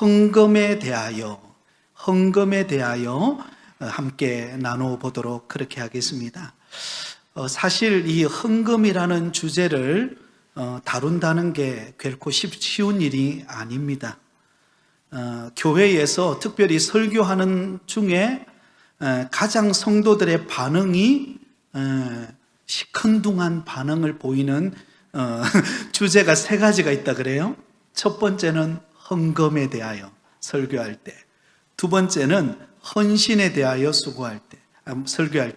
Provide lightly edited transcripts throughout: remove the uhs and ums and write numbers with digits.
헌금에 대하여 함께 나눠보도록 그렇게 하겠습니다. 사실 이 헌금이라는 주제를 다룬다는 게 결코 쉬운 일이 아닙니다. 교회에서 특별히 설교하는 중에 가장 성도들의 반응이 시큰둥한 반응을 보이는 주제가 3가지가 있다 그래요. 첫 번째는 헌금에 대하여 설교할 때, 두 번째는 헌신에 대하여 설교할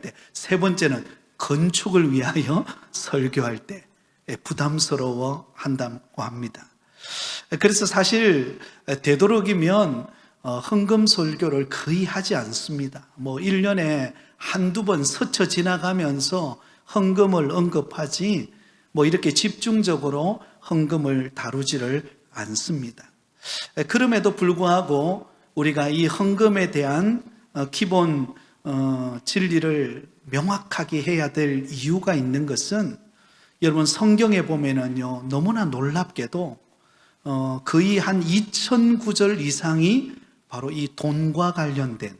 때, 세 번째는 건축을 위하여 설교할 때 부담스러워 한다고 합니다. 그래서 사실 되도록이면 헌금 설교를 거의 하지 않습니다. 1년에 한두 번 스쳐 지나가면서 헌금을 언급하지 이렇게 집중적으로 헌금을 다루지를 않습니다. 그럼에도 불구하고 우리가 이 헌금에 대한 기본 진리를 명확하게 해야 될 이유가 있는 것은, 여러분 성경에 보면은요, 너무나 놀랍게도 거의 한 2000구절 이상이 바로 이 돈과 관련된,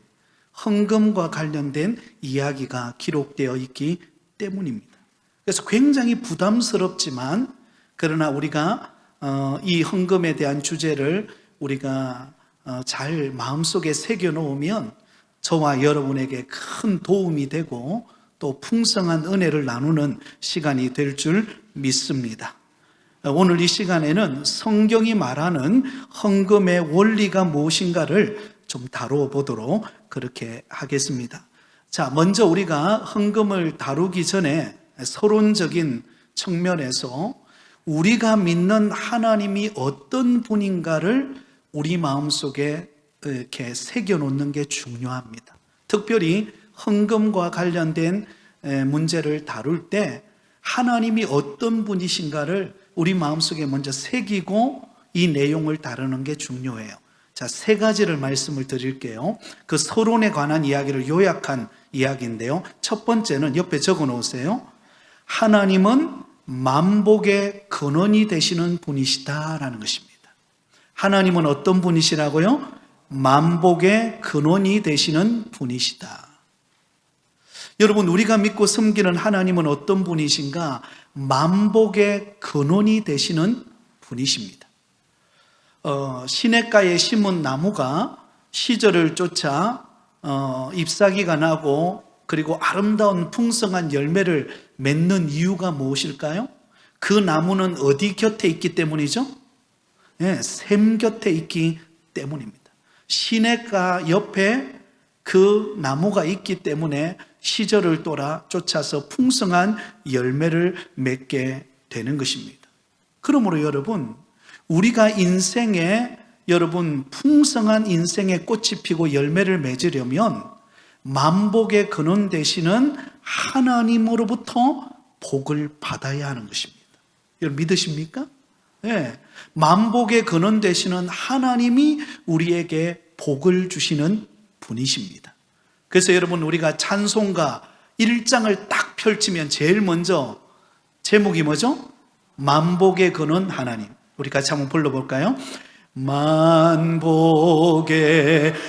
헌금과 관련된 이야기가 기록되어 있기 때문입니다. 그래서 굉장히 부담스럽지만, 그러나 우리가 이 헌금에 대한 주제를 우리가 잘 마음속에 새겨 놓으면 저와 여러분에게 큰 도움이 되고 또 풍성한 은혜를 나누는 시간이 될 줄 믿습니다. 오늘 이 시간에는 성경이 말하는 헌금의 원리가 무엇인가를 좀 다뤄보도록 그렇게 하겠습니다. 자, 먼저 우리가 헌금을 다루기 전에 서론적인 측면에서 우리가 믿는 하나님이 어떤 분인가를 우리 마음속에 이렇게 새겨놓는 게 중요합니다. 특별히 헌금과 관련된 문제를 다룰 때 하나님이 어떤 분이신가를 우리 마음속에 먼저 새기고 이 내용을 다루는 게 중요해요. 자, 3가지를 말씀을 드릴게요. 그 서론에 관한 이야기를 요약한 이야기인데요. 첫 번째는 옆에 적어 놓으세요. 하나님은 만복의 근원이 되시는 분이시다라는 것입니다. 하나님은 어떤 분이시라고요? 만복의 근원이 되시는 분이시다. 여러분, 우리가 믿고 섬기는 하나님은 어떤 분이신가? 만복의 근원이 되시는 분이십니다. 시냇가에 심은 나무가 시절을 쫓아 잎사귀가 나고 그리고 아름다운 풍성한 열매를 맺는 이유가 무엇일까요? 그 나무는 어디 곁에 있기 때문이죠? 샘 곁에 있기 때문입니다. 시냇가 옆에 그 나무가 있기 때문에 시절을 쫓아서 풍성한 열매를 맺게 되는 것입니다. 그러므로 여러분, 우리가 인생에 풍성한 인생의 꽃이 피고 열매를 맺으려면 만복의 근원 되시는 하나님으로부터 복을 받아야 하는 것입니다. 여러분 믿으십니까? 네. 만복의 근원 되시는 하나님이 우리에게 복을 주시는 분이십니다. 그래서 여러분, 우리가 찬송가 1장을 딱 펼치면 제일 먼저 제목이 뭐죠? 만복의 근원 하나님. 우리 같이 한번 불러볼까요? 만복의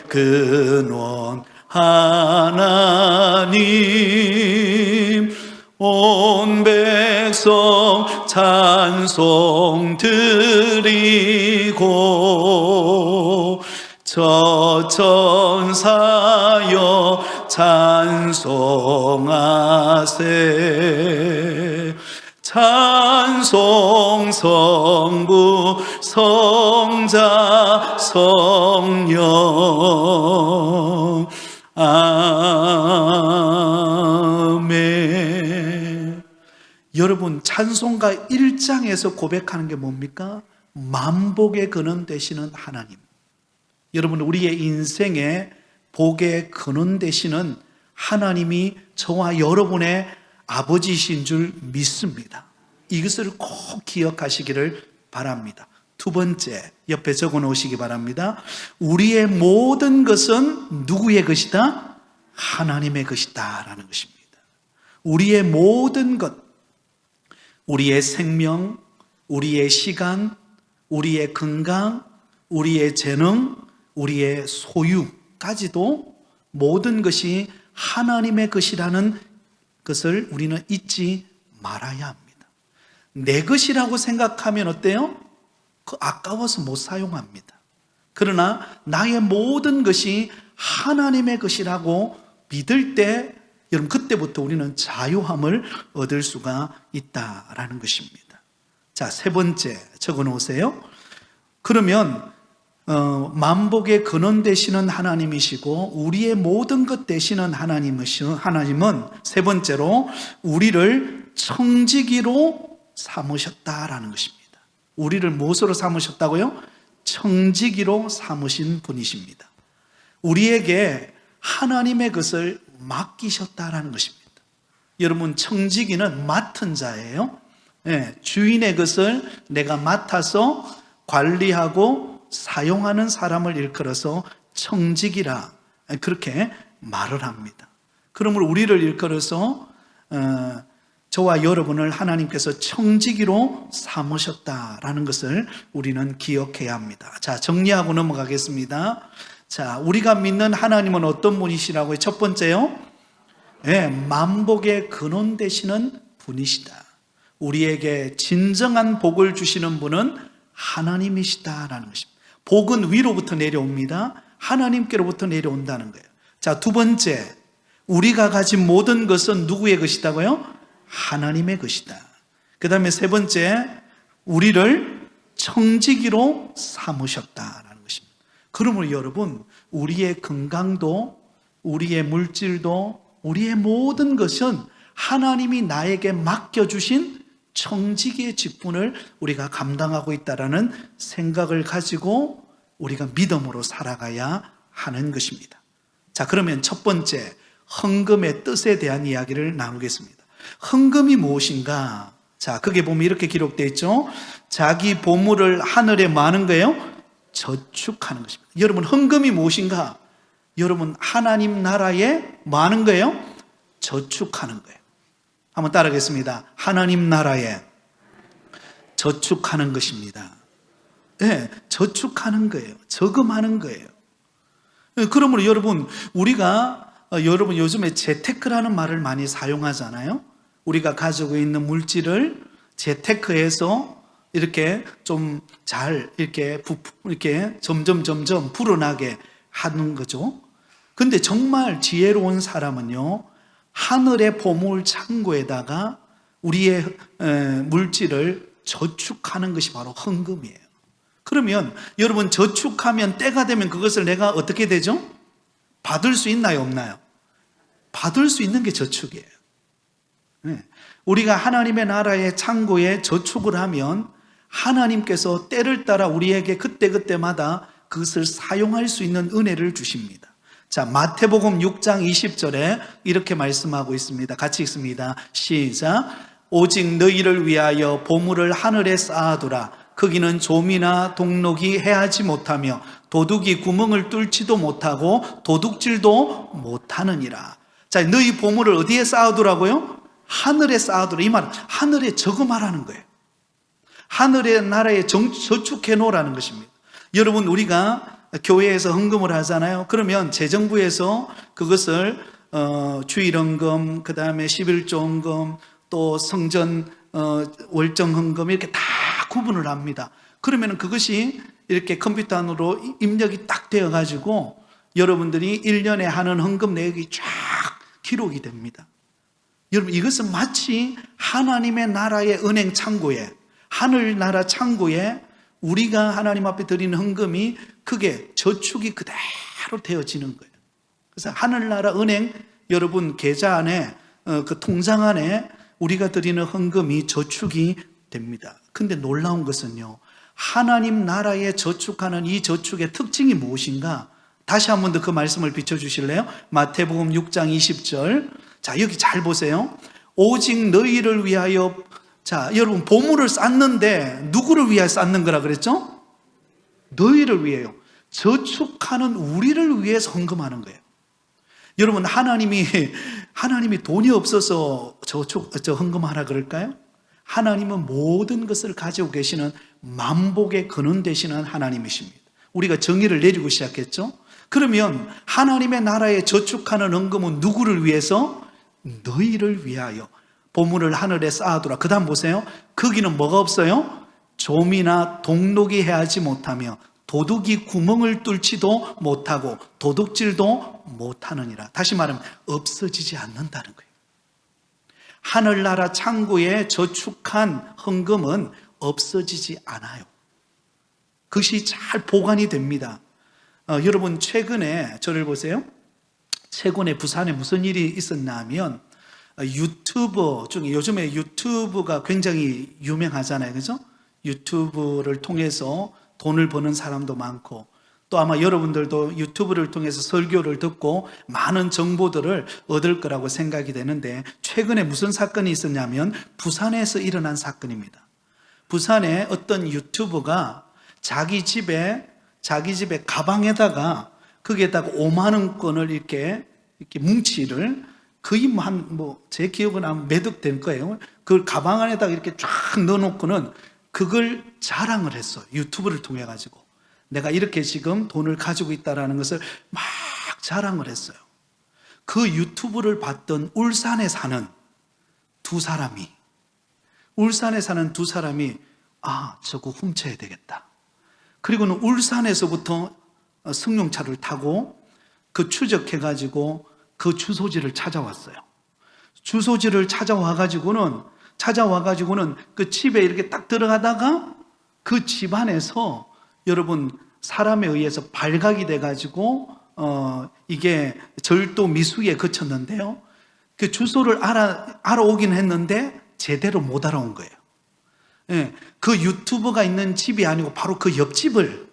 근원 하나님, 온 백성 찬송 드리고 저 천사여 찬송하세. 찬송 성부 성자 성령 아멘. 여러분, 찬송가 1장에서 고백하는 게 뭡니까? 만복의 근원 되시는 하나님. 여러분, 우리의 인생에 복의 근원 되시는 하나님이 저와 여러분의 아버지이신 줄 믿습니다. 이것을 꼭 기억하시기를 바랍니다. 두 번째, 옆에 적어 놓으시기 바랍니다. 우리의 모든 것은 누구의 것이다? 하나님의 것이다 라는 것입니다. 우리의 모든 것, 우리의 생명, 우리의 시간, 우리의 건강, 우리의 재능, 우리의 소유까지도 모든 것이 하나님의 것이라는 것을 우리는 잊지 말아야 합니다. 내 것이라고 생각하면 어때요? 아까워서 못 사용합니다. 그러나 나의 모든 것이 하나님의 것이라고 믿을 때 여러분 그때부터 우리는 자유함을 얻을 수가 있다라는 것입니다. 자, 세 번째 적어 놓으세요. 그러면 만복의 근원 되시는 하나님이시고 우리의 모든 것 되시는 하나님은 세 번째로 우리를 청지기로 삼으셨다라는 것입니다. 우리를 무엇으로 삼으셨다고요? 청지기로 삼으신 분이십니다. 우리에게 하나님의 것을 맡기셨다라는 것입니다. 여러분, 청지기는 맡은 자예요. 주인의 것을 내가 맡아서 관리하고 사용하는 사람을 일컬어서 청지기라 그렇게 말을 합니다. 그러므로 우리를 일컬어서 저와 여러분을 하나님께서 청지기로 삼으셨다라는 것을 우리는 기억해야 합니다. 자, 정리하고 넘어가겠습니다. 자, 우리가 믿는 하나님은 어떤 분이시라고요? 첫 번째요, 만복의 근원 되시는 분이시다. 우리에게 진정한 복을 주시는 분은 하나님이시다라는 것입니다. 복은 위로부터 내려옵니다. 하나님께로부터 내려온다는 거예요. 자, 두 번째, 우리가 가진 모든 것은 누구의 것이다고요? 하나님의 것이다. 그 다음에 세 번째, 우리를 청지기로 삼으셨다라는 것입니다. 그러므로 여러분, 우리의 건강도, 우리의 물질도, 우리의 모든 것은 하나님이 나에게 맡겨주신 청지기의 직분을 우리가 감당하고 있다는 생각을 가지고 우리가 믿음으로 살아가야 하는 것입니다. 자, 그러면 첫 번째, 헌금의 뜻에 대한 이야기를 나누겠습니다. 헌금이 무엇인가? 자, 거기에 보면 이렇게 기록되어 있죠. 자기 보물을 하늘에 많은 거예요? 저축하는 것입니다. 여러분, 헌금이 무엇인가? 여러분, 하나님 나라에 많은 거예요? 저축하는 거예요. 한번 따라하겠습니다. 하나님 나라에 저축하는 것입니다. 저축하는 거예요. 저금하는 거예요. 그러므로 여러분, 여러분 요즘에 재테크라는 말을 많이 사용하잖아요. 우리가 가지고 있는 물질을 재테크해서 이렇게 좀 잘 이렇게 점점 불어나게 하는 거죠. 근데 정말 지혜로운 사람은요, 하늘의 보물 창고에다가 우리의 물질을 저축하는 것이 바로 헌금이에요. 그러면 여러분, 저축하면 때가 되면 그것을 내가 어떻게 되죠? 받을 수 있나요, 없나요? 받을 수 있는 게 저축이에요. 우리가 하나님의 나라의 창고에 저축을 하면 하나님께서 때를 따라 우리에게 그때그때마다 그것을 사용할 수 있는 은혜를 주십니다. 자, 마태복음 6장 20절에 이렇게 말씀하고 있습니다. 같이 읽습니다. 시작. 오직 너희를 위하여 보물을 하늘에 쌓아두라. 거기는 좀이나 동록이 해하지 못하며 도둑이 구멍을 뚫지도 못하고 도둑질도 못하느니라. 자, 너희 보물을 어디에 쌓아두라고요? 하늘에 쌓아두라. 이 말은 하늘에 저금하라는 거예요. 하늘의 나라에 저축해 놓으라는 것입니다. 여러분, 우리가 교회에서 헌금을 하잖아요. 그러면 재정부에서 그것을 주일헌금, 그 다음에 11조헌금, 또 성전 월정헌금 이렇게 다 구분을 합니다. 그러면 그것이 이렇게 컴퓨터 안으로 입력이 딱 되어가지고 여러분들이 1년에 하는 헌금 내역이 쫙 기록이 됩니다. 여러분, 이것은 마치 하나님의 나라의 은행 창고에, 하늘나라 창고에 우리가 하나님 앞에 드리는 헌금이 그게 저축이 그대로 되어지는 거예요. 그래서 하늘나라 은행 여러분 계좌 안에, 그 통장 안에 우리가 드리는 헌금이 저축이 됩니다. 근데 놀라운 것은요, 하나님 나라에 저축하는 이 저축의 특징이 무엇인가? 다시 한 번 더 그 말씀을 비춰주실래요? 마태복음 6장 20절. 자, 여기 잘 보세요. 오직 너희를 위하여. 자, 여러분, 보물을 쌓는데 누구를 위하여 쌓는 거라 그랬죠? 너희를 위해요. 저축하는 우리를 위해서 헌금하는 거예요. 여러분, 하나님이 돈이 없어서 헌금하라 그럴까요? 하나님은 모든 것을 가지고 계시는 만복의 근원 되시는 하나님이십니다. 우리가 정의를 내리고 시작했죠. 그러면 하나님의 나라에 저축하는 헌금은 누구를 위해서? 너희를 위하여 보물을 하늘에 쌓아두라. 그 다음 보세요. 거기는 뭐가 없어요? 좀이나 동록이 해하지 못하며 도둑이 구멍을 뚫지도 못하고 도둑질도 못하느니라. 다시 말하면 없어지지 않는다는 거예요. 하늘나라 창고에 저축한 헌금은 없어지지 않아요. 그것이 잘 보관이 됩니다. 여러분 최근에 저를 보세요. 최근에 부산에 무슨 일이 있었나 하면 유튜버 중에 요즘에 유튜브가 굉장히 유명하잖아요. 그죠? 유튜브를 통해서 돈을 버는 사람도 많고 또 아마 여러분들도 유튜브를 통해서 설교를 듣고 많은 정보들을 얻을 거라고 생각이 되는데 최근에 무슨 사건이 있었냐면 부산에서 일어난 사건입니다. 부산에 어떤 유튜버가 자기 집에 가방에다가 거기에다가 5만 원권을 이렇게 뭉치를 거의 제 기억은 한 몇 억 될 거예요. 그걸 가방 안에다가 이렇게 쫙 넣어놓고는 그걸 자랑을 했어요. 유튜브를 통해 가지고 내가 이렇게 지금 돈을 가지고 있다라는 것을 막 자랑을 했어요. 그 유튜브를 봤던 울산에 사는 두 사람이 저거 훔쳐야 되겠다. 그리고는 울산에서부터 승용차를 타고 그 추적해가지고 그 주소지를 찾아왔어요. 주소지를 찾아와가지고는 그 집에 이렇게 딱 들어가다가 그 집 안에서 여러분 사람에 의해서 발각이 돼가지고 이게 절도 미수에 그쳤는데요. 그 주소를 알아오긴 했는데 제대로 못 알아온 거예요. 예, 그 유튜버가 있는 집이 아니고 바로 그 옆집에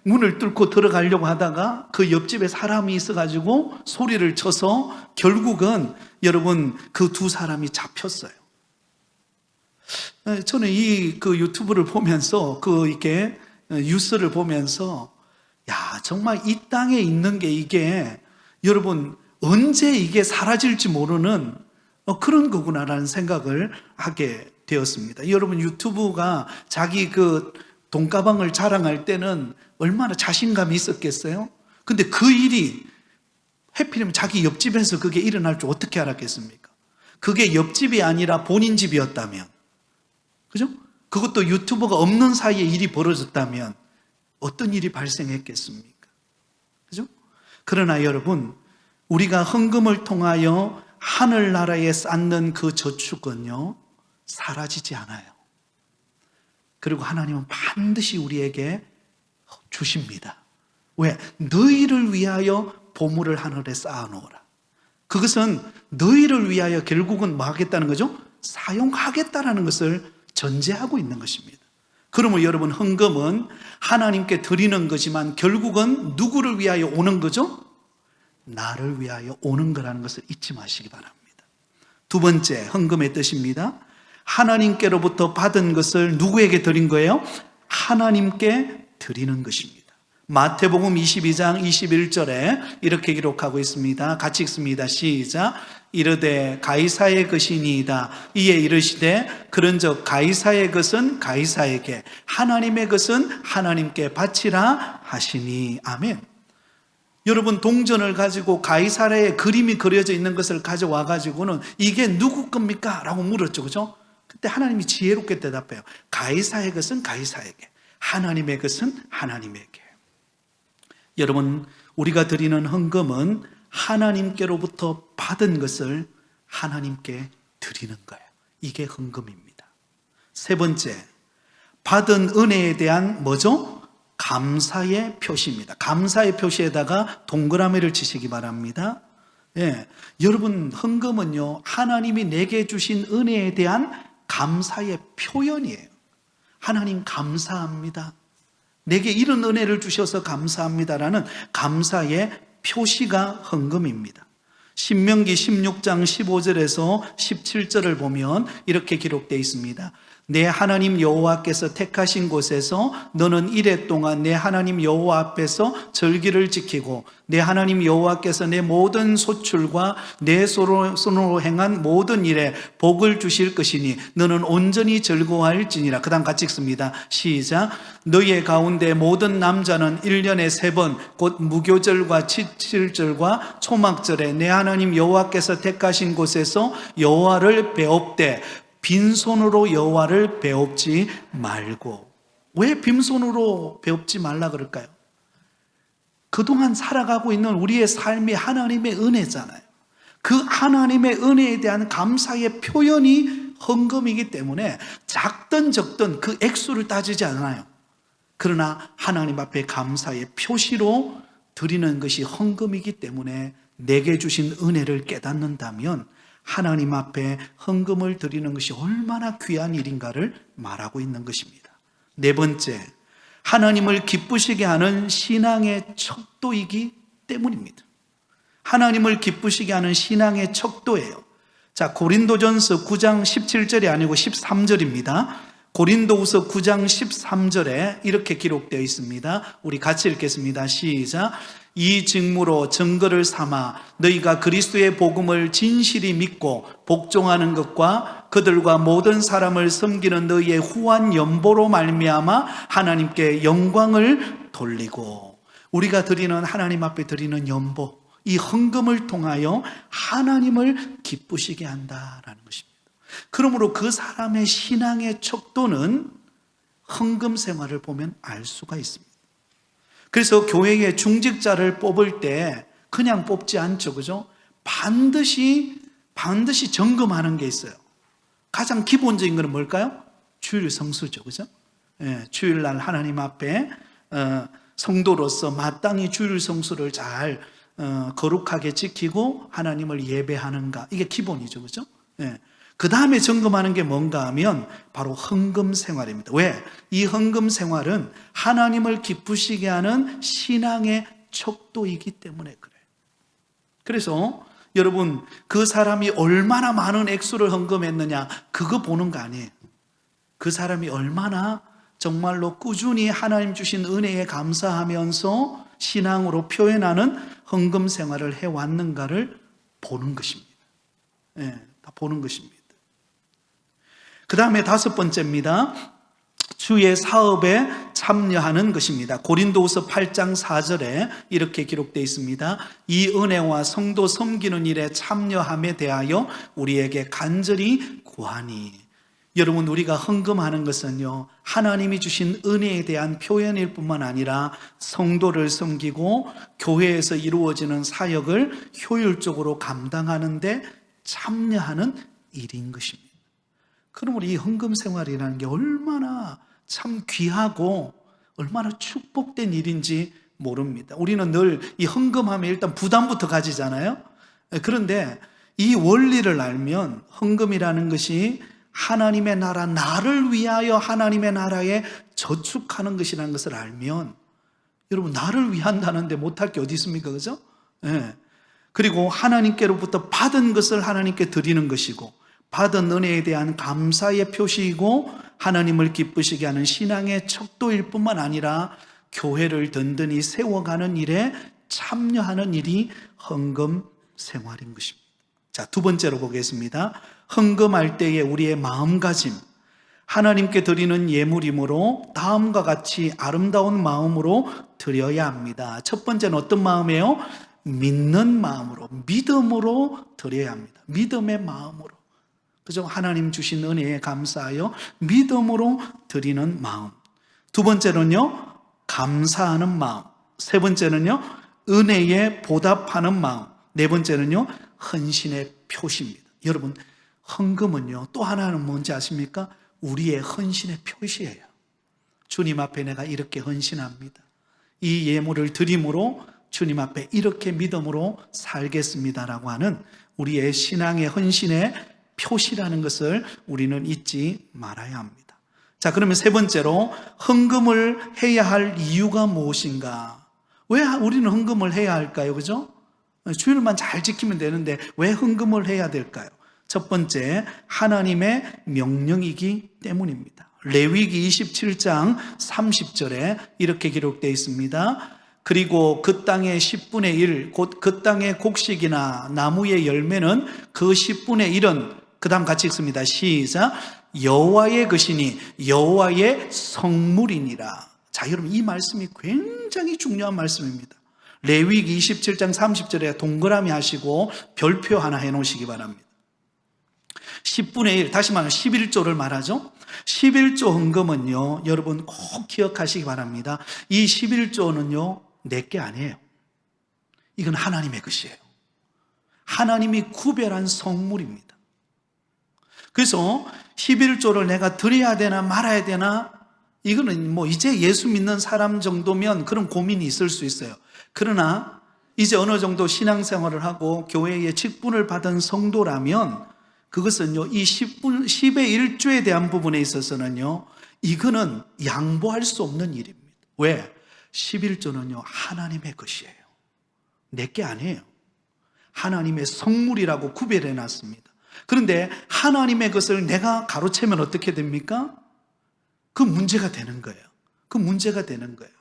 문을 뚫고 들어가려고 하다가 그 옆집에 사람이 있어가지고 소리를 쳐서 결국은 여러분 그 두 사람이 잡혔어요. 저는 그 유튜브를 보면서 이렇게 뉴스를 보면서 정말 이 땅에 있는 게 이게 여러분 언제 이게 사라질지 모르는 그런 거구나라는 생각을 하게 되었습니다. 여러분 유튜브가 자기 그 돈가방을 자랑할 때는 얼마나 자신감이 있었겠어요? 근데 그 일이 하필이면 자기 옆집에서 그게 일어날 줄 어떻게 알았겠습니까? 그게 옆집이 아니라 본인 집이었다면, 그죠? 그것도 유튜버가 없는 사이에 일이 벌어졌다면 어떤 일이 발생했겠습니까? 그죠? 그러나 여러분, 우리가 헌금을 통하여 하늘나라에 쌓는 그 저축은요, 사라지지 않아요. 그리고 하나님은 반드시 우리에게 주십니다. 왜? 너희를 위하여 보물을 하늘에 쌓아놓으라. 그것은 너희를 위하여 결국은 뭐 하겠다는 거죠? 사용하겠다라는 것을 전제하고 있는 것입니다. 그러면 여러분 헌금은 하나님께 드리는 거지만 결국은 누구를 위하여 오는 거죠? 나를 위하여 오는 거라는 것을 잊지 마시기 바랍니다. 두 번째 헌금의 뜻입니다. 하나님께로부터 받은 것을 누구에게 드린 거예요? 하나님께 드리는 것입니다. 마태복음 22장 21절에 이렇게 기록하고 있습니다. 같이 읽습니다. 시작. 이르되 가이사의 것이니이다. 이에 이르시되 그런즉 가이사의 것은 가이사에게 하나님의 것은 하나님께 바치라 하시니. 아멘. 여러분 동전을 가지고 가이사라의 그림이 그려져 있는 것을 가져와 가지고는 이게 누구 겁니까? 라고 물었죠. 그죠? 그때 하나님이 지혜롭게 대답해요. 가이사의 것은 가이사에게, 하나님의 것은 하나님에게. 여러분 우리가 드리는 헌금은 하나님께로부터 받은 것을 하나님께 드리는 거예요. 이게 헌금입니다. 세 번째, 받은 은혜에 대한 뭐죠? 감사의 표시입니다. 감사의 표시에다가 동그라미를 치시기 바랍니다. 예, 여러분 헌금은요 하나님이 내게 주신 은혜에 대한 감사의 표현이에요. 하나님 감사합니다. 내게 이런 은혜를 주셔서 감사합니다라는 감사의 표시가 헌금입니다. 신명기 16장 15절에서 17절을 보면 이렇게 기록되어 있습니다. 내 하나님 여호와께서 택하신 곳에서 너는 이레 동안 내 하나님 여호와 앞에서 절기를 지키고 내 하나님 여호와께서 내 모든 소출과 내 손으로 행한 모든 일에 복을 주실 것이니 너는 온전히 즐거워할지니라. 그 다음 같이 읽습니다. 시작. 너희의 가운데 모든 남자는 1년에 3번 곧 무교절과 칠칠절과 초막절에 내 하나님 여호와께서 택하신 곳에서 여호와를 배웁되 빈손으로 여호와를 배웁지 말고. 왜 빈손으로 배웁지 말라 그럴까요? 그동안 살아가고 있는 우리의 삶이 하나님의 은혜잖아요. 그 하나님의 은혜에 대한 감사의 표현이 헌금이기 때문에 작든 적든 그 액수를 따지지 않아요. 그러나 하나님 앞에 감사의 표시로 드리는 것이 헌금이기 때문에 내게 주신 은혜를 깨닫는다면 하나님 앞에 헌금을 드리는 것이 얼마나 귀한 일인가를 말하고 있는 것입니다. 네 번째, 하나님을 기쁘시게 하는 신앙의 척도이기 때문입니다. 하나님을 기쁘시게 하는 신앙의 척도예요. 자, 고린도전서 9장 17절이 아니고 13절입니다. 고린도후서 9장 13절에 이렇게 기록되어 있습니다. 우리 같이 읽겠습니다. 시작. 이 직무로 증거를 삼아 너희가 그리스도의 복음을 진실히 믿고 복종하는 것과 그들과 모든 사람을 섬기는 너희의 후한 연보로 말미암아 하나님께 영광을 돌리고. 우리가 드리는 하나님 앞에 드리는 연보, 이 헌금을 통하여 하나님을 기쁘시게 한다라는 것입니다. 그러므로 그 사람의 신앙의 척도는 헌금 생활을 보면 알 수가 있습니다. 그래서 교회의 중직자를 뽑을 때 그냥 뽑지 않죠, 그죠? 반드시 점검하는 게 있어요. 가장 기본적인 것은 뭘까요? 주일 성수죠, 그죠? 예, 주일날 하나님 앞에 성도로서 마땅히 주일 성수를 잘 거룩하게 지키고 하나님을 예배하는가, 이게 기본이죠, 그죠? 예. 그 다음에 점검하는 게 뭔가 하면 바로 헌금 생활입니다. 왜? 이 헌금 생활은 하나님을 기쁘시게 하는 신앙의 척도이기 때문에 그래요. 그래서 여러분, 그 사람이 얼마나 많은 액수를 헌금했느냐, 그거 보는 거 아니에요. 그 사람이 얼마나 정말로 꾸준히 하나님 주신 은혜에 감사하면서 신앙으로 표현하는 헌금 생활을 해왔는가를 보는 것입니다. 예, 다 보는 것입니다. 그 다음에 5번째입니다. 주의 사업에 참여하는 것입니다. 고린도후서 8장 4절에 이렇게 기록되어 있습니다. 이 은혜와 성도 섬기는 일에 참여함에 대하여 우리에게 간절히 구하니. 여러분, 우리가 헌금하는 것은요, 하나님이 주신 은혜에 대한 표현일 뿐만 아니라 성도를 섬기고 교회에서 이루어지는 사역을 효율적으로 감당하는 데 참여하는 일인 것입니다. 그러므로 이 헌금 생활이라는 게 얼마나 참 귀하고 얼마나 축복된 일인지 모릅니다. 우리는 늘 이 헌금하면 일단 부담부터 가지잖아요. 그런데 이 원리를 알면 헌금이라는 것이 하나님의 나라, 나를 위하여 하나님의 나라에 저축하는 것이라는 것을 알면, 여러분, 나를 위한다는데 못할 게 어디 있습니까? 그죠? 예. 그리고 하나님께로부터 받은 것을 하나님께 드리는 것이고, 받은 은혜에 대한 감사의 표시이고 하나님을 기쁘시게 하는 신앙의 척도일 뿐만 아니라 교회를 든든히 세워가는 일에 참여하는 일이 헌금 생활인 것입니다. 자, 두 번째로 보겠습니다. 헌금할 때의 우리의 마음가짐, 하나님께 드리는 예물이므로 다음과 같이 아름다운 마음으로 드려야 합니다. 첫 번째는 어떤 마음이에요? 믿는 마음으로, 믿음으로 드려야 합니다. 믿음의 마음으로. 그죠? 하나님 주신 은혜에 감사하여 믿음으로 드리는 마음. 두 번째는요, 감사하는 마음. 세 번째는요, 은혜에 보답하는 마음. 네 번째는요, 헌신의 표시입니다. 여러분, 헌금은요, 또 하나는 뭔지 아십니까? 우리의 헌신의 표시예요. 주님 앞에 내가 이렇게 헌신합니다. 이 예물을 드림으로 주님 앞에 이렇게 믿음으로 살겠습니다라고 하는 우리의 신앙의 헌신의 표시라는 것을 우리는 잊지 말아야 합니다. 자, 그러면 세 번째로 헌금을 해야 할 이유가 무엇인가? 왜 우리는 헌금을 해야 할까요? 그죠? 주일만 잘 지키면 되는데 왜 헌금을 해야 될까요? 첫 번째, 하나님의 명령이기 때문입니다. 레위기 27장 30절에 이렇게 기록되어 있습니다. 그리고 그 땅의 10분의 1, 곧 그 땅의 곡식이나 나무의 열매는 그 10분의 1은, 그 다음 같이 읽습니다. 시작. 여호와의 것이니 여호와의 성물이니라. 자, 여러분, 이 말씀이 굉장히 중요한 말씀입니다. 레위기 27장 30절에 동그라미 하시고 별표 하나 해놓으시기 바랍니다. 10분의 1, 다시 말하면 11조를 말하죠. 11조 헌금은요, 여러분 꼭 기억하시기 바랍니다. 이 11조는요, 내게 아니에요. 이건 하나님의 것이에요. 하나님이 구별한 성물입니다. 그래서 11조를 내가 드려야 되나 말아야 되나, 이거는 뭐 이제 예수 믿는 사람 정도면 그런 고민이 있을 수 있어요. 그러나 이제 어느 정도 신앙생활을 하고 교회의 직분을 받은 성도라면 그것은요, 이 10의 1조에 대한 부분에 있어서는요, 이거는 양보할 수 없는 일입니다. 왜? 11조는요, 하나님의 것이에요. 내게 아니에요. 하나님의 성물이라고 구별해 놨습니다. 그런데 하나님의 것을 내가 가로채면 어떻게 됩니까? 그 문제가 되는 거예요. 그 문제가 되는 거예요.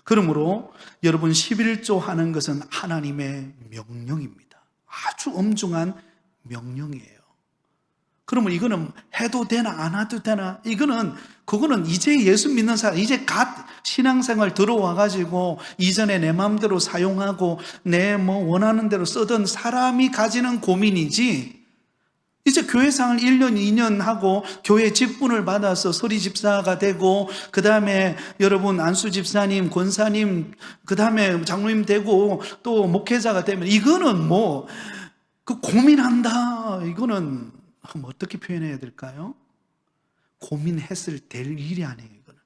그러므로 여러분, 11조 하는 것은 하나님의 명령입니다. 아주 엄중한 명령이에요. 그러면 이거는 해도 되나 안 해도 되나, 그거는 이제 예수 믿는 사람, 이제 갓 신앙생활 들어와가지고 이전에 내 마음대로 사용하고 내 원하는 대로 쓰던 사람이 가지는 고민이지, 이제 교회생활 1년 2년 하고 교회 직분을 받아서 서리 집사가 되고, 그 다음에 여러분 안수 집사님, 권사님, 그 다음에 장로님 되고 또 목회자가 되면 이거는 그 고민한다, 이거는 어떻게 표현해야 될까요? 고민했을 될 일이 아니에요, 이거는.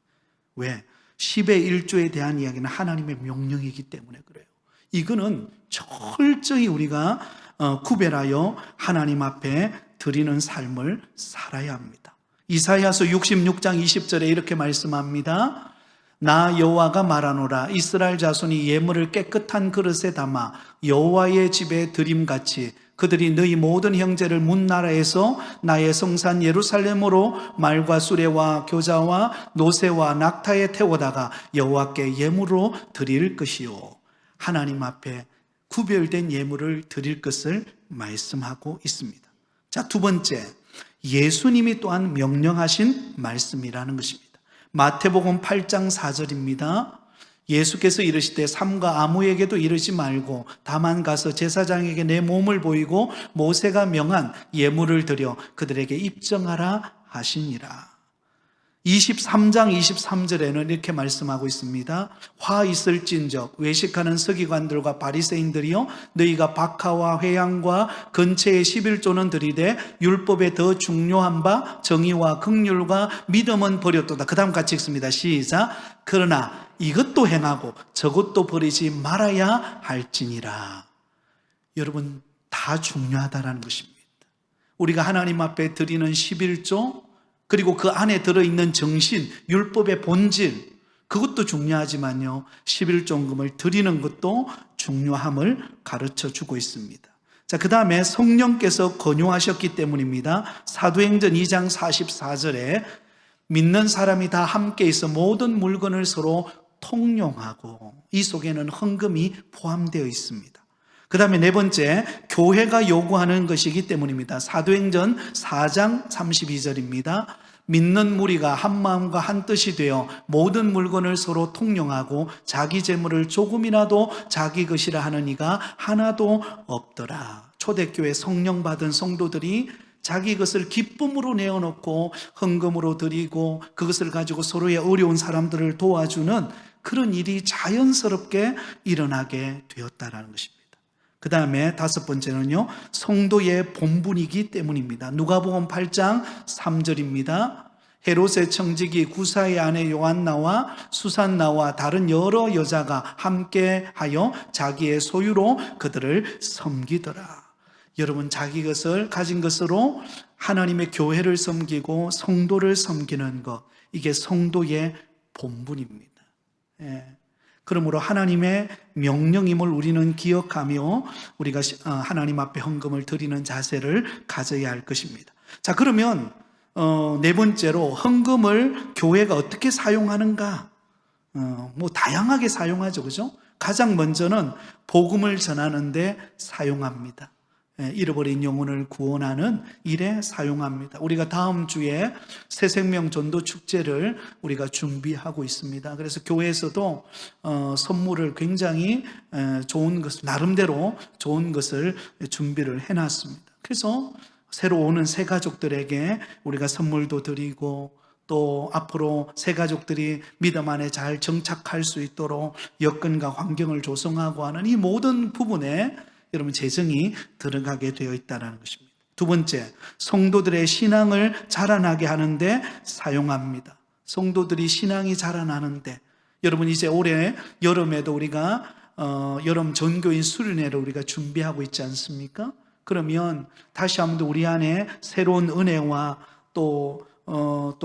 왜? 10의 1조에 대한 이야기는 하나님의 명령이기 때문에 그래요. 이거는 철저히 우리가 구별하여 하나님 앞에 드리는 삶을 살아야 합니다. 이사야서 66장 20절에 이렇게 말씀합니다. 나 여호와가 말하노라. 이스라엘 자손이 예물을 깨끗한 그릇에 담아 여호와의 집에 드림같이 그들이 너희 모든 형제를 문 나라에서 나의 성산 예루살렘으로 말과 수레와 교자와 노새와 낙타에 태워다가 여호와께 예물로 드릴 것이요. 하나님 앞에 구별된 예물을 드릴 것을 말씀하고 있습니다. 자, 두 번째, 예수님이 또한 명령하신 말씀이라는 것입니다. 마태복음 8장 4절입니다. 예수께서 이르시되 삼가 아무에게도 이르지 말고 다만 가서 제사장에게 내 몸을 보이고 모세가 명한 예물을 드려 그들에게 입증하라 하시니라. 23장 23절에는 이렇게 말씀하고 있습니다. 화 있을진적 외식하는 서기관들과 바리새인들이여, 너희가 박하와 회양과 근처의 11조는 드리되 율법에 더 중요한 바 정의와 긍휼과 믿음은 버렸도다. 그 다음 같이 읽습니다. 시작. 그러나 이것도 행하고 저것도 버리지 말아야 할지니라. 여러분, 다 중요하다는 것입니다. 우리가 하나님 앞에 드리는 11조, 그리고 그 안에 들어있는 정신, 율법의 본질, 그것도 중요하지만요, 11조금을 드리는 것도 중요함을 가르쳐 주고 있습니다. 자, 그 다음에 성령께서 권유하셨기 때문입니다. 사도행전 2장 44절에 믿는 사람이 다 함께 있어 모든 물건을 서로 통용하고, 이 속에는 헌금이 포함되어 있습니다. 그 다음에 네 번째, 교회가 요구하는 것이기 때문입니다. 사도행전 4장 32절입니다. 믿는 무리가 한 마음과 한 뜻이 되어 모든 물건을 서로 통용하고 자기 재물을 조금이라도 자기 것이라 하는 이가 하나도 없더라. 초대교회 성령 받은 성도들이 자기 것을 기쁨으로 내어놓고 헌금으로 드리고 그것을 가지고 서로의 어려운 사람들을 도와주는 그런 일이 자연스럽게 일어나게 되었다는 것입니다. 그 다음에 다섯 번째는요, 성도의 본분이기 때문입니다. 누가복음 8장 3절입니다. 헤롯의 청지기 구사의 아내 요한나와 수산나와 다른 여러 여자가 함께하여 자기의 소유로 그들을 섬기더라. 여러분, 자기 것을 가진 것으로 하나님의 교회를 섬기고 성도를 섬기는 것, 이게 성도의 본분입니다. 예. 그러므로 하나님의 명령임을 우리는 기억하며 우리가 하나님 앞에 헌금을 드리는 자세를 가져야 할 것입니다. 자, 그러면 네 번째로 헌금을 교회가 어떻게 사용하는가? 뭐 다양하게 사용하죠, 그죠? 가장 먼저는 복음을 전하는데 사용합니다. 잃어버린 영혼을 구원하는 일에 사용합니다. 우리가 다음 주에 새생명 전도 축제를 우리가 준비하고 있습니다. 그래서 교회에서도 선물을 굉장히 좋은 것을, 나름대로 좋은 것을 준비를 해놨습니다. 그래서 새로 오는 새 가족들에게 우리가 선물도 드리고, 또 앞으로 새 가족들이 믿음 안에 잘 정착할 수 있도록 여건과 환경을 조성하고 하는 이 모든 부분에 여러분 재정이 들어가게 되어 있다는 것입니다. 두 번째, 성도들의 신앙을 자라나게 하는데 사용합니다. 성도들이 신앙이 자라나는데, 여러분 이제 올해 여름에도 우리가 여름 전교인 수련회를 우리가 준비하고 있지 않습니까? 그러면 다시 한번 우리 안에 새로운 은혜와 또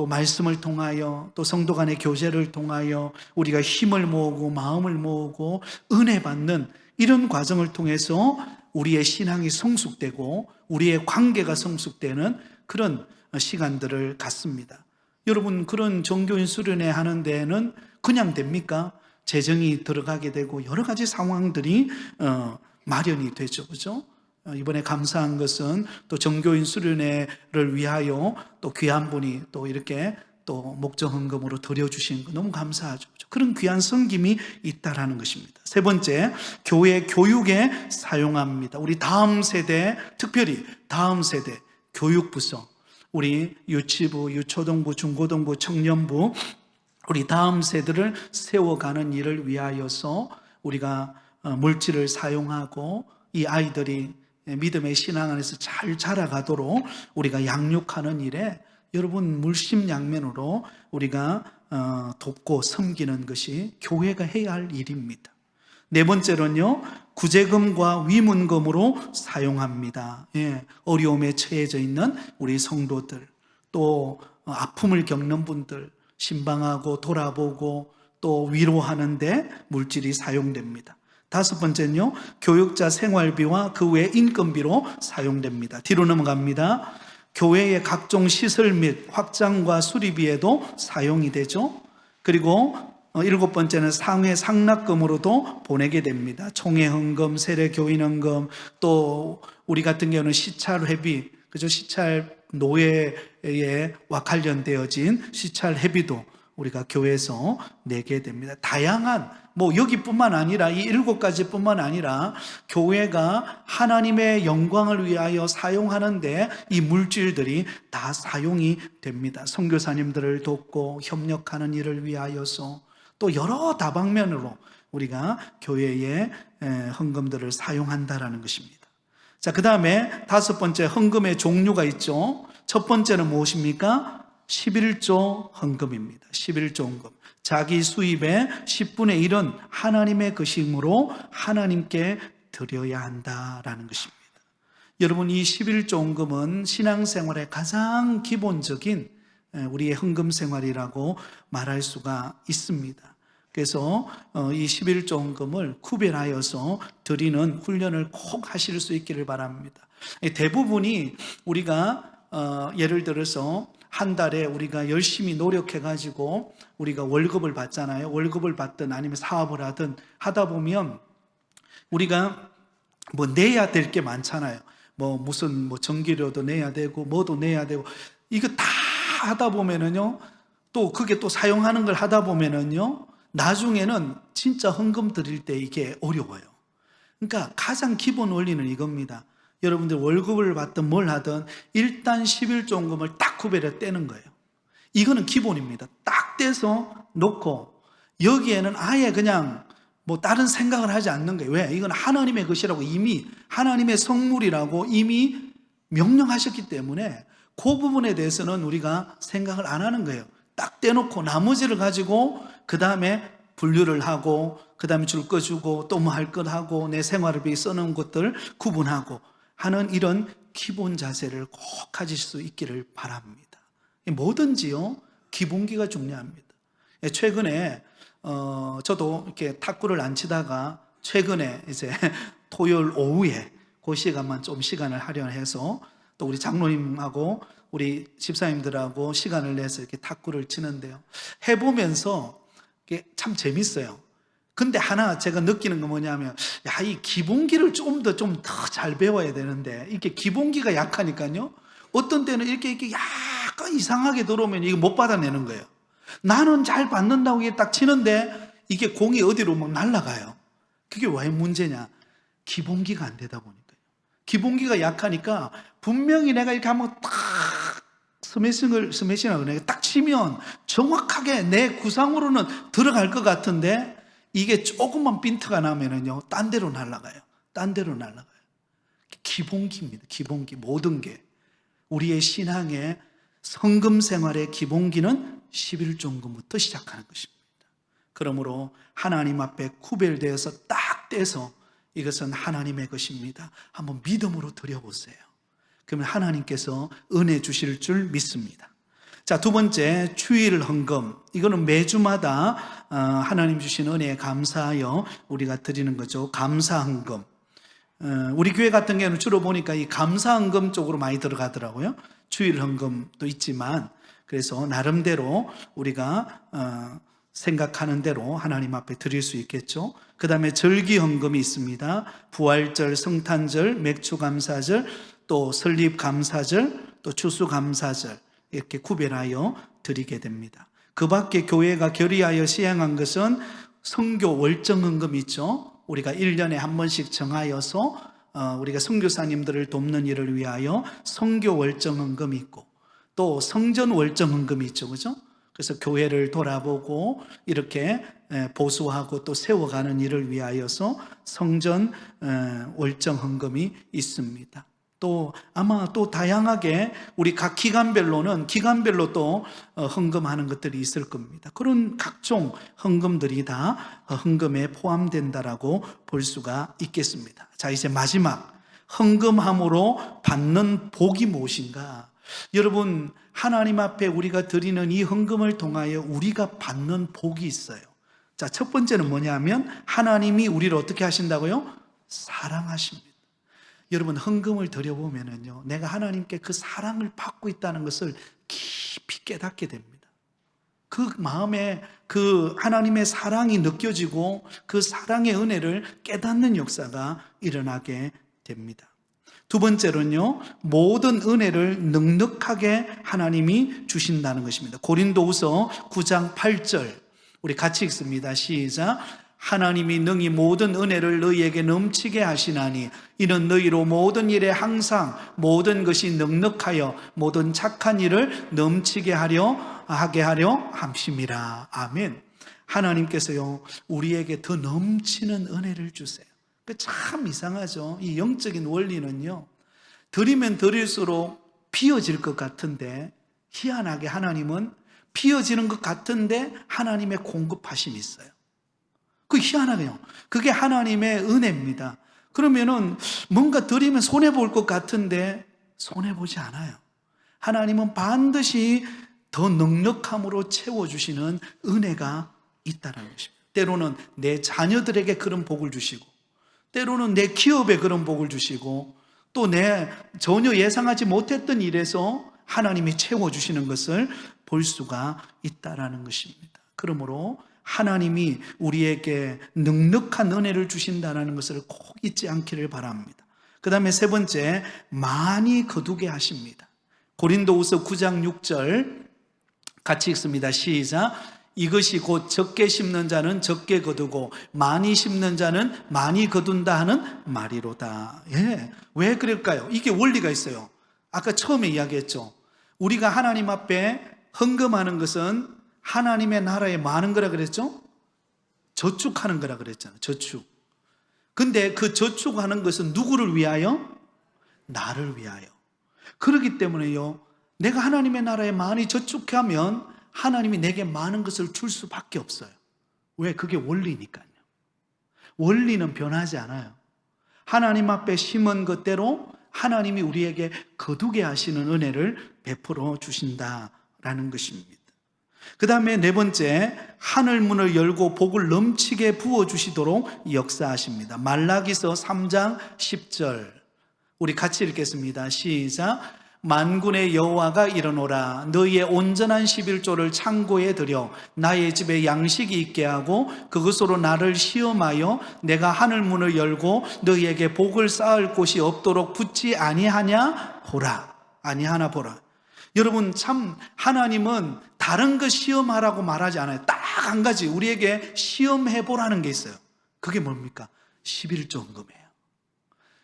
말씀을 통하여, 또 성도 간의 교제를 통하여 우리가 힘을 모으고 마음을 모으고 은혜 받는 이런 과정을 통해서 우리의 신앙이 성숙되고 우리의 관계가 성숙되는 그런 시간들을 갖습니다. 여러분, 그런 정교인 수련회 하는 데에는 그냥 됩니까? 재정이 들어가게 되고 여러 가지 상황들이 마련이 되죠, 그죠? 이번에 감사한 것은 또 정교인 수련회를 위하여 또 귀한 분이 또 이렇게 또 목적 헌금으로 드려주신 거 너무 감사하죠. 그런 귀한 섬김이 있다라는 것입니다. 세 번째, 교회 교육에 사용합니다. 우리 다음 세대, 특별히 다음 세대 교육부서, 우리 유치부, 유초등부, 중고등부, 청년부, 우리 다음 세대를 세워가는 일을 위하여서 우리가 물질을 사용하고 이 아이들이 믿음의 신앙 안에서 잘 자라가도록 우리가 양육하는 일에 여러분 물심양면으로 우리가 돕고 섬기는 것이 교회가 해야 할 일입니다. 네 번째로는요, 구제금과 위문금으로 사용합니다. 어려움에 처해져 있는 우리 성도들, 또 아픔을 겪는 분들 신방하고 돌아보고 또 위로하는데 물질이 사용됩니다. 다섯 번째는요, 교육자 생활비와 그 외 인건비로 사용됩니다. 뒤로 넘어갑니다. 교회의 각종 시설 및 확장과 수리비에도 사용이 되죠. 그리고 일곱 번째는 상회 상납금으로도 보내게 됩니다. 총회 헌금, 세례 교인 헌금, 또 우리 같은 경우는 시찰 회비, 그죠? 시찰 노예와 관련되어진 시찰 회비도 우리가 교회에서 내게 됩니다. 다양한, 여기뿐만 아니라 이 7가지뿐만 아니라 교회가 하나님의 영광을 위하여 사용하는데 이 물질들이 다 사용이 됩니다. 선교사님들을 돕고 협력하는 일을 위하여서 또 여러 다방면으로 우리가 교회의 헌금들을 사용한다라는 것입니다. 자, 그 다음에 다섯 번째, 헌금의 종류가 있죠. 첫 번째는 무엇입니까? 11조 헌금입니다. 11조 헌금. 자기 수입의 10분의 1은 하나님의 것이므로 하나님께 드려야 한다라는 것입니다. 여러분, 이 11조 헌금은 신앙생활의 가장 기본적인 우리의 헌금 생활이라고 말할 수가 있습니다. 그래서 이 11조 헌금을 구별하여서 드리는 훈련을 꼭 하실 수 있기를 바랍니다. 대부분이 우리가 예를 들어서 한 달에 우리가 열심히 노력해가지고 우리가 월급을 받잖아요. 월급을 받든 아니면 사업을 하든 하다 보면 우리가 내야 될 게 많잖아요. 무슨 전기료도 내야 되고 뭐도 내야 되고, 이거 다 하다 보면은요, 또 그게 또 사용하는 걸 하다 보면은요, 나중에는 진짜 헌금 드릴 때 이게 어려워요. 그러니까 가장 기본 원리는 이겁니다. 여러분들 월급을 받든 뭘 하든 일단 11조 헌금을 딱 구별해 떼는 거예요. 이거는 기본입니다. 딱 떼서 놓고 여기에는 아예 그냥 다른 생각을 하지 않는 거예요. 왜? 이건 하나님의 것이라고 이미 하나님의 성물이라고 이미 명령하셨기 때문에 그 부분에 대해서는 우리가 생각을 안 하는 거예요. 딱 떼놓고 나머지를 가지고 그 다음에 분류를 하고 그 다음에 줄 거 주고 또 뭐 할 것 하고 내 생활을 위해 써놓은 것들 구분하고 하는 이런 기본 자세를 꼭 가질 수 있기를 바랍니다. 뭐든지요, 기본기가 중요합니다. 최근에 저도 이렇게 탁구를 안 치다가 최근에 이제 토요일 오후에 그 시간만 좀 시간을 할애해서 또 우리 장로님하고 우리 집사님들하고 시간을 내서 이렇게 탁구를 치는데요. 해보면서 이게 참 재밌어요. 근데 하나 제가 느끼는 건 뭐냐면, 야, 이 기본기를 좀 더 잘 배워야 되는데, 이게 기본기가 약하니까요. 어떤 때는 이렇게 약간 이상하게 들어오면 이거 못 받아내는 거예요. 나는 잘 받는다고 이게 딱 치는데, 이게 공이 어디로 막 날아가요. 그게 왜 문제냐? 기본기가 안 되다 보니까요. 기본기가 약하니까, 분명히 내가 이렇게 한번 딱 스매싱을 그냥 딱 치면 정확하게 내 구상으로는 들어갈 것 같은데, 이게 조금만 빈트가 나면은요, 딴 데로 날아가요. 딴 데로 날아가요. 기본기입니다. 기본기. 모든 게. 우리의 신앙의 성금 생활의 기본기는 11종금부터 시작하는 것입니다. 그러므로 하나님 앞에 구별되어서 딱 떼서 이것은 하나님의 것입니다. 한번 믿음으로 드려보세요. 그러면 하나님께서 은혜 주실 줄 믿습니다. 자, 두 번째, 주일 헌금. 이거는 매주마다 하나님 주신 은혜에 감사하여 우리가 드리는 거죠. 감사 헌금. 우리 교회 같은 경우는 주로 보니까 이 감사 헌금 쪽으로 많이 들어가더라고요. 주일 헌금도 있지만, 그래서 나름대로 우리가 생각하는 대로 하나님 앞에 드릴 수 있겠죠. 그 다음에 절기 헌금이 있습니다. 부활절, 성탄절, 맥주감사절, 또 설립감사절, 또 추수감사절, 이렇게 구별하여 드리게 됩니다. 그 밖에 교회가 결의하여 시행한 것은 선교 월정헌금이 있죠. 우리가 1년에 한 번씩 정하여서 우리가 선교사님들을 돕는 일을 위하여 선교 월정헌금이 있고, 또 성전 월정헌금이 있죠. 그죠? 그래서 교회를 돌아보고 이렇게 보수하고 또 세워가는 일을 위하여서 성전 월정헌금이 있습니다. 또 아마 또 다양하게 우리 각 기간별로 또 헌금하는 것들이 있을 겁니다. 그런 각종 헌금들이 다 헌금에 포함된다라고 볼 수가 있겠습니다. 자, 이제 마지막, 헌금함으로 받는 복이 무엇인가? 여러분, 하나님 앞에 우리가 드리는 이 헌금을 통하여 우리가 받는 복이 있어요. 자, 첫 번째는 뭐냐면 하나님이 우리를 어떻게 하신다고요? 사랑하십니다. 여러분, 헌금을 드려보면은요, 내가 하나님께 그 사랑을 받고 있다는 것을 깊이 깨닫게 됩니다. 그 마음에 그 하나님의 사랑이 느껴지고 그 사랑의 은혜를 깨닫는 역사가 일어나게 됩니다. 두 번째로는요, 모든 은혜를 넉넉하게 하나님이 주신다는 것입니다. 고린도후서 9장 8절, 우리 같이 읽습니다. 시작. 하나님이 능히 모든 은혜를 너희에게 넘치게 하시나니 이는 너희로 모든 일에 항상 모든 것이 넉넉하여 모든 착한 일을 넘치게 하게 하려 함심이라. 아멘. 하나님께서요, 우리에게 더 넘치는 은혜를 주세요. 참 이상하죠. 이 영적인 원리는요, 드리면 드릴수록 비어질 것 같은데, 희한하게 하나님은 비어지는 것 같은데 하나님의 공급하심이 있어요. 그 희한하네요. 그게 하나님의 은혜입니다. 그러면은 뭔가 드리면 손해볼 것 같은데 손해보지 않아요. 하나님은 반드시 더 넉넉함으로 채워주시는 은혜가 있다는 것입니다. 때로는 내 자녀들에게 그런 복을 주시고, 때로는 내 기업에 그런 복을 주시고, 또 내 전혀 예상하지 못했던 일에서 하나님이 채워주시는 것을 볼 수가 있다는 것입니다. 그러므로 하나님이 우리에게 넉넉한 은혜를 주신다는 것을 꼭 잊지 않기를 바랍니다. 그 다음에 세 번째, 많이 거두게 하십니다. 고린도후서 9장 6절 같이 읽습니다. 시작. 이것이 곧 적게 심는 자는 적게 거두고 많이 심는 자는 많이 거둔다 하는 말이로다. 예, 왜 그럴까요? 이게 원리가 있어요. 아까 처음에 이야기했죠. 우리가 하나님 앞에 헌금하는 것은 하나님의 나라에 많은 거라 그랬죠? 저축하는 거라 그랬잖아요. 저축. 근데 그 저축하는 것은 누구를 위하여? 나를 위하여. 그렇기 때문에요, 내가 하나님의 나라에 많이 저축하면 하나님이 내게 많은 것을 줄 수밖에 없어요. 왜? 그게 원리니까요. 원리는 변하지 않아요. 하나님 앞에 심은 것대로 하나님이 우리에게 거두게 하시는 은혜를 베풀어 주신다라는 것입니다. 그 다음에 네 번째, 하늘 문을 열고 복을 넘치게 부어주시도록 역사하십니다. 말라기서 3장 10절 우리 같이 읽겠습니다. 시작. 만군의 여호와가 이르노라. 너희의 온전한 11조를 창고에 들여 나의 집에 양식이 있게 하고 그것으로 나를 시험하여 내가 하늘 문을 열고 너희에게 복을 쌓을 곳이 없도록 붙지 아니하냐 보라. 아니하나 보라. 여러분, 참 하나님은 다른 거 시험하라고 말하지 않아요. 딱 한 가지 우리에게 시험해 보라는 게 있어요. 그게 뭡니까? 11조헌금이에요.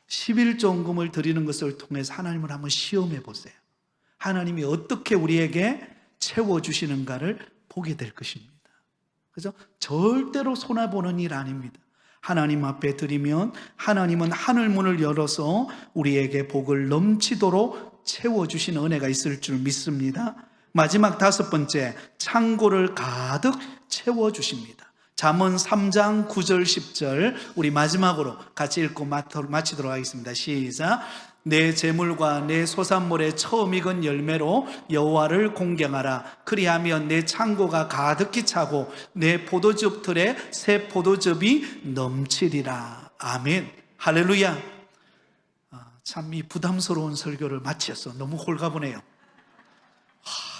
11조헌금을 드리는 것을 통해서 하나님을 한번 시험해 보세요. 하나님이 어떻게 우리에게 채워주시는가를 보게 될 것입니다. 그래서 절대로 손해보는 일 아닙니다. 하나님 앞에 드리면 하나님은 하늘 문을 열어서 우리에게 복을 넘치도록 채워주시는 은혜가 있을 줄 믿습니다. 마지막 다섯 번째, 창고를 가득 채워주십니다. 잠언 3장 9절 10절 우리 마지막으로 같이 읽고 마치도록 하겠습니다. 시작. 내 재물과 내 소산물의 처음 익은 열매로 여호와를 공경하라. 그리하면 내 창고가 가득히 차고 내 포도즙 틀에 새 포도즙이 넘치리라. 아멘. 할렐루야. 참 이 부담스러운 설교를 마쳤어. 너무 홀가분해요.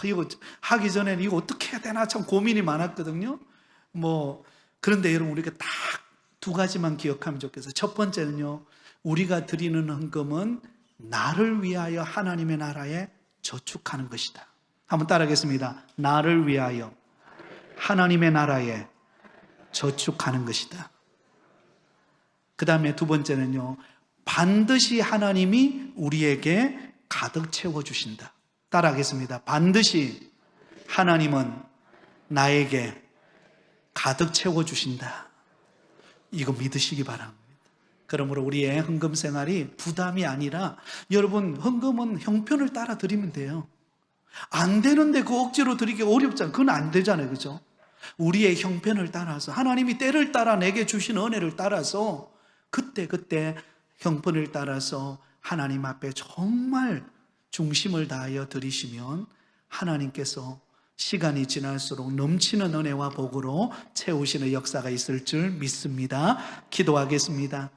이거 하기 전에는 이거 어떻게 해야 되나 참 고민이 많았거든요. 그런데 여러분, 우리가 딱 두 가지만 기억하면 좋겠어요. 첫 번째는요, 우리가 드리는 헌금은 나를 위하여 하나님의 나라에 저축하는 것이다. 한번 따라하겠습니다. 나를 위하여 하나님의 나라에 저축하는 것이다. 그 다음에 두 번째는요, 반드시 하나님이 우리에게 가득 채워주신다. 따라하겠습니다. 반드시 하나님은 나에게 가득 채워주신다. 이거 믿으시기 바랍니다. 그러므로 우리의 헌금 생활이 부담이 아니라, 여러분, 헌금은 형편을 따라 드리면 돼요. 안 되는데 그 억지로 드리기 어렵잖아요. 그건 안 되잖아요. 그죠? 우리의 형편을 따라서 하나님이 때를 따라 내게 주신 은혜를 따라서 그때 형편을 따라서 하나님 앞에 정말 중심을 다하여 드리시면 하나님께서 시간이 지날수록 넘치는 은혜와 복으로 채우시는 역사가 있을 줄 믿습니다. 기도하겠습니다.